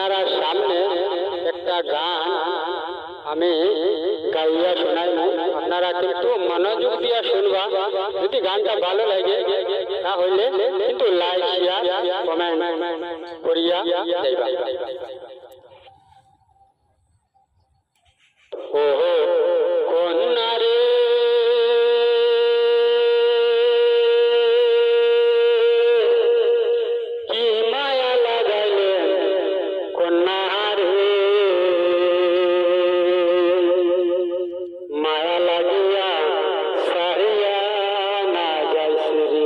আপনারা সামনে একটা গান আমি গাইয়া শোনাই, আপনারা কিন্তু মনোযোগ দিয়া শুনবা। যদি গানটা ভালো লাগে তাহলে কিন্তু লাইক শেয়ার কমেন্ট করিয়া যাইবা। ও কন্যা রে কি মায়া লাগাইলে কন্যা রে, মায়া লাগিয়া সারিয়া না যাইছে রে।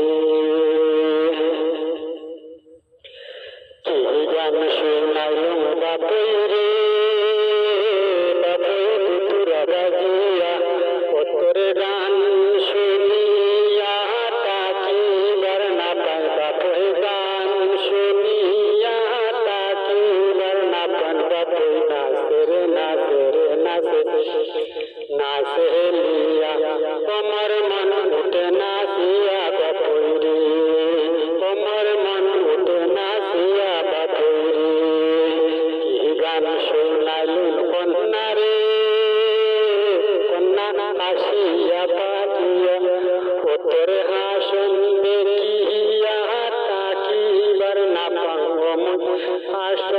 কি গান শুনাইলুম বাপই রে, বাপই দুতুরা বাজিয়া তোরে গান শুনিয়া তাকিবার না পাই, বাপই গান শুনিয়া তাকিবার না পান, বাপই নাচে রে নাচে রে নাচে নাচে লিয়া তোমার মন উঠে নাচিয়া বাপই রে, তোমার মন উঠে নাচিয়া বাপই রে। কি গান শুনাইলুম কন্যা রে, কন্যা আসিয়া পাঠিয়া ও তোর হাসন দেখিয়া তাকিবার না পাঙ্গম হাসন